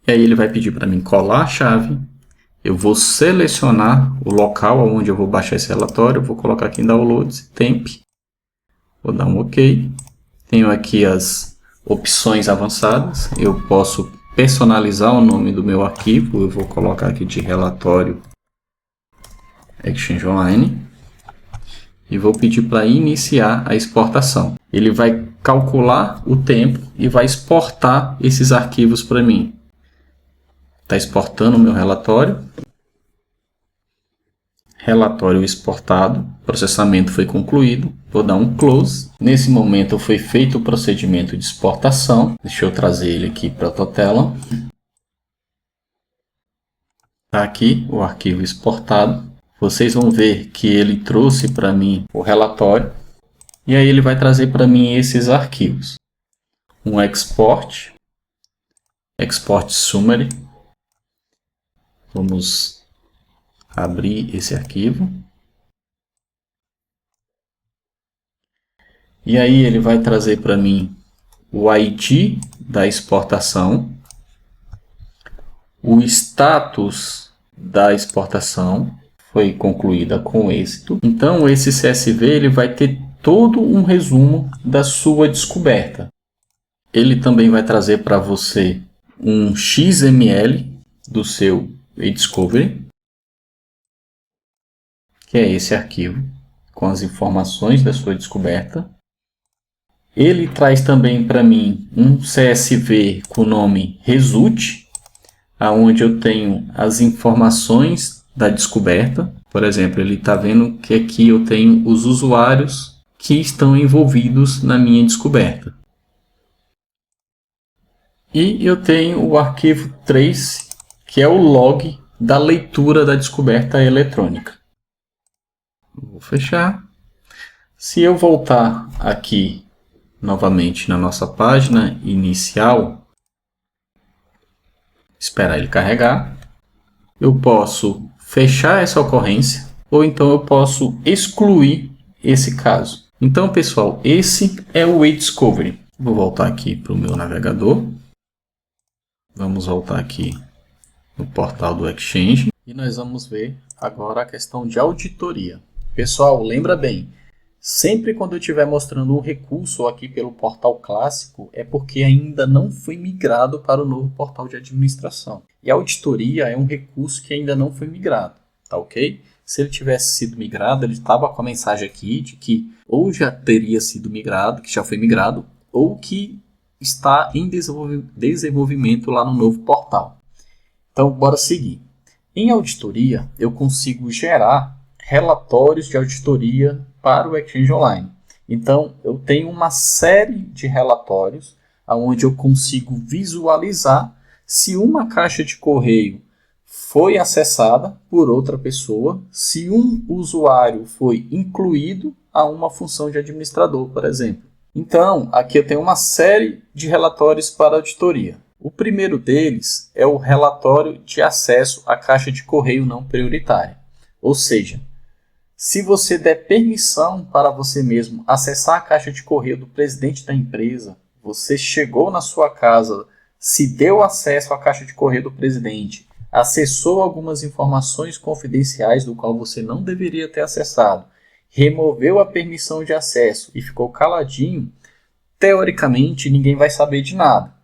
E aí ele vai pedir para mim colar a chave. Eu vou selecionar o local onde eu vou baixar esse relatório. Eu vou colocar aqui em Downloads, Temp. Vou dar um OK. Tenho aqui as opções avançadas. Eu posso personalizar o nome do meu arquivo. Eu vou colocar aqui de relatório Exchange Online. E vou pedir para iniciar a exportação. Ele vai calcular o tempo e vai exportar esses arquivos para mim. Está exportando o meu relatório. Relatório exportado. Processamento foi concluído. Vou dar um close. Nesse momento foi feito o procedimento de exportação. Deixa eu trazer ele aqui para a tua tela. Está aqui o arquivo exportado. Vocês vão ver que ele trouxe para mim o relatório. E aí ele vai trazer para mim esses arquivos. Um export. Export summary. Vamos abrir esse arquivo. E aí ele vai trazer para mim o ID da exportação, o status da exportação, foi concluída com êxito. Então esse CSV ele vai ter todo um resumo da sua descoberta. Ele também vai trazer para você um XML do seu eDiscovery, que é esse arquivo com as informações da sua descoberta. Ele traz também para mim um CSV com o nome Result, onde eu tenho as informações da descoberta. Por exemplo, ele está vendo que aqui eu tenho os usuários que estão envolvidos na minha descoberta. E eu tenho o arquivo trace, que é o log da leitura da descoberta eletrônica. Vou fechar. Se eu voltar aqui novamente na nossa página inicial, esperar ele carregar, eu posso fechar essa ocorrência ou então eu posso excluir esse caso. Então, pessoal, esse é o eDiscovery. Vou voltar aqui para o meu navegador. Vamos voltar aqui no portal do Exchange e nós vamos ver agora a questão de auditoria. Pessoal, lembra bem, sempre quando eu estiver mostrando um recurso aqui pelo portal clássico, é porque ainda não foi migrado para o novo portal de administração. E a auditoria é um recurso que ainda não foi migrado, tá ok? Se ele tivesse sido migrado, ele estava com a mensagem aqui de que ou já teria sido migrado, que já foi migrado, ou que está em desenvolvimento lá no novo portal. Então, bora seguir. Em auditoria, eu consigo gerar relatórios de auditoria para o Exchange Online. Então, eu tenho uma série de relatórios onde eu consigo visualizar se uma caixa de correio foi acessada por outra pessoa, se um usuário foi incluído a uma função de administrador, por exemplo. Então, aqui eu tenho uma série de relatórios para auditoria. O primeiro deles é o relatório de acesso à caixa de correio não prioritária. Ou seja, se você der permissão para você mesmo acessar a caixa de correio do presidente da empresa, você chegou na sua casa, se deu acesso à caixa de correio do presidente, acessou algumas informações confidenciais do qual você não deveria ter acessado, removeu a permissão de acesso e ficou caladinho, teoricamente ninguém vai saber de nada.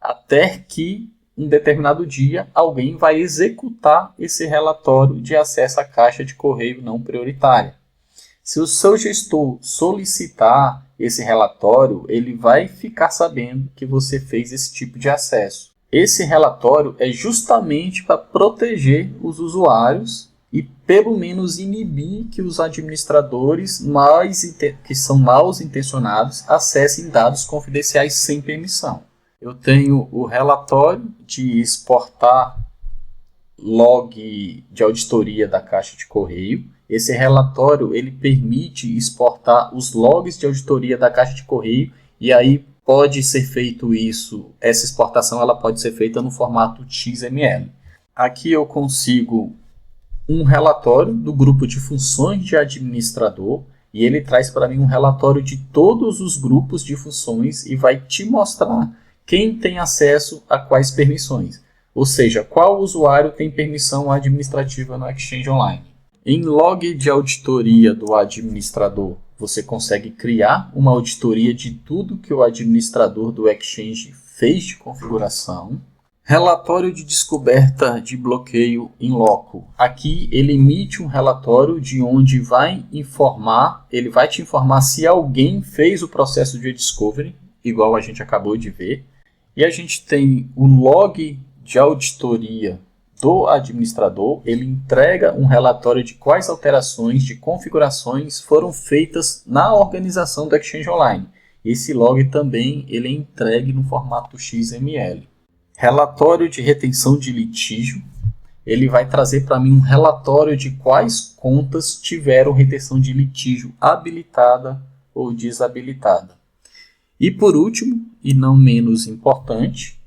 Até que, um determinado dia, alguém vai executar esse relatório de acesso à caixa de correio não prioritária. Se o seu gestor solicitar esse relatório, ele vai ficar sabendo que você fez esse tipo de acesso. Esse relatório é justamente para proteger os usuários e pelo menos inibir que os administradores que são mal intencionados acessem dados confidenciais sem permissão. Eu tenho o relatório de exportar log de auditoria da caixa de correio. Esse relatório ele permite exportar os logs de auditoria da caixa de correio e aí pode ser feito isso, essa exportação ela pode ser feita no formato XML. Aqui eu consigo um relatório do grupo de funções de administrador e ele traz para mim um relatório de todos os grupos de funções e vai te mostrar quem tem acesso a quais permissões. Ou seja, qual usuário tem permissão administrativa no Exchange Online. Em log de auditoria do administrador, você consegue criar uma auditoria de tudo que o administrador do Exchange fez de configuração. Relatório de descoberta de bloqueio in loco. Aqui ele emite um relatório de onde ele vai te informar se alguém fez o processo de discovery, igual a gente acabou de ver. E a gente tem o log de auditoria do administrador, ele entrega um relatório de quais alterações de configurações foram feitas na organização do Exchange Online. Esse log também ele é entregue no formato XML. Relatório de retenção de litígio, ele vai trazer para mim um relatório de quais contas tiveram retenção de litígio habilitada ou desabilitada. E por último, e não menos importante,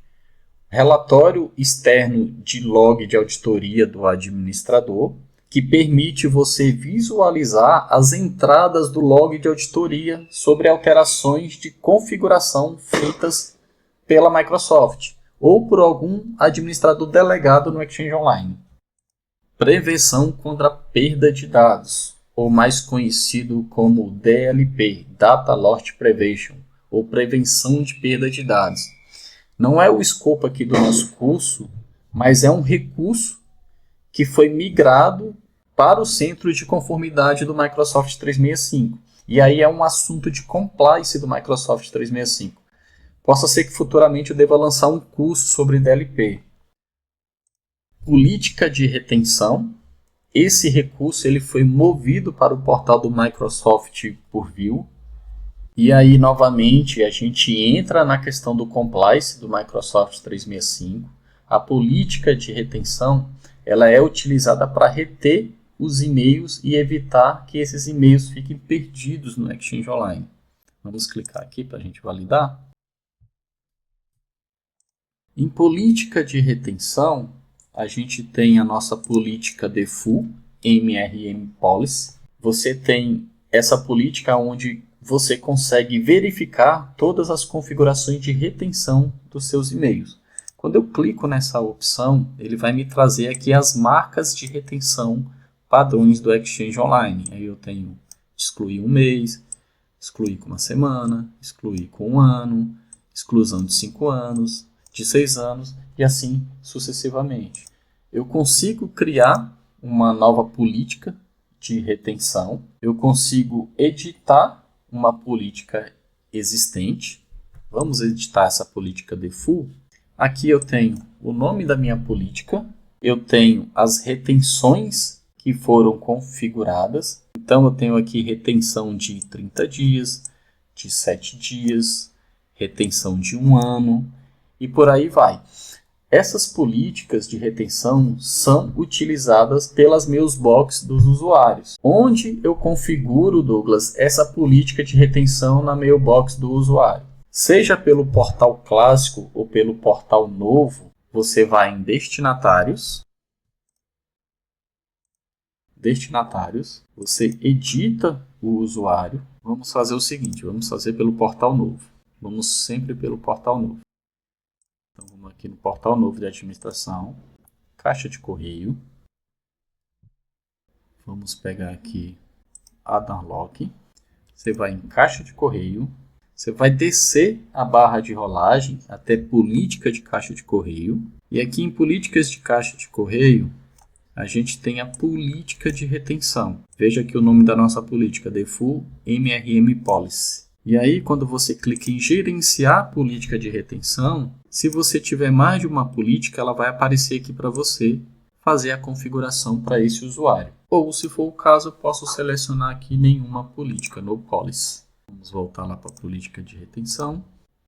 relatório externo de log de auditoria do administrador, que permite você visualizar as entradas do log de auditoria sobre alterações de configuração feitas pela Microsoft ou por algum administrador delegado no Exchange Online. Prevenção contra a perda de dados, ou mais conhecido como DLP, Data Loss Prevention, ou prevenção de perda de dados. Não é o escopo aqui do nosso curso, mas é um recurso que foi migrado para o centro de conformidade do Microsoft 365. E aí é um assunto de compliance do Microsoft 365. Possa ser que futuramente eu deva lançar um curso sobre DLP. Política de retenção. Esse recurso ele foi movido para o portal do Microsoft por View. E aí, novamente, a gente entra na questão do compliance do Microsoft 365. A política de retenção ela é utilizada para reter os e-mails e evitar que esses e-mails fiquem perdidos no Exchange Online. Vamos clicar aqui para a gente validar. Em política de retenção, a gente tem a nossa política default, MRM Policy. Você tem essa política onde você consegue verificar todas as configurações de retenção dos seus e-mails. Quando eu clico nessa opção, ele vai me trazer aqui as marcas de retenção padrões do Exchange Online. Aí eu tenho excluir um mês, excluir com uma semana, excluir com um ano, exclusão de 5 anos, de 6 anos e assim sucessivamente. Eu consigo criar uma nova política de retenção, eu consigo editar uma política existente. Vamos editar essa política default. Aqui eu tenho o nome da minha política, eu tenho as retenções que foram configuradas. Então eu tenho aqui retenção de 30 dias, de 7 dias, retenção de 1 ano e por aí vai. Essas políticas de retenção são utilizadas pelas mailbox dos usuários. Onde eu configuro, Douglas, essa política de retenção na mailbox do usuário? Seja pelo portal clássico ou pelo portal novo, você vai em destinatários, você edita o usuário. Vamos fazer o seguinte, vamos fazer pelo portal novo. Vamos sempre pelo portal novo. Então, vamos aqui no portal novo de administração, caixa de correio. Vamos pegar aqui Add Unlock. Você vai em caixa de correio. Você vai descer a barra de rolagem até política de caixa de correio. E aqui em políticas de caixa de correio, a gente tem a política de retenção. Veja aqui o nome da nossa política, Default MRM Policy. E aí, quando você clica em gerenciar a política de retenção, se você tiver mais de uma política, ela vai aparecer aqui para você fazer a configuração para esse usuário. Ou, se for o caso, eu posso selecionar aqui nenhuma política, no policy. Vamos voltar lá para a política de retenção.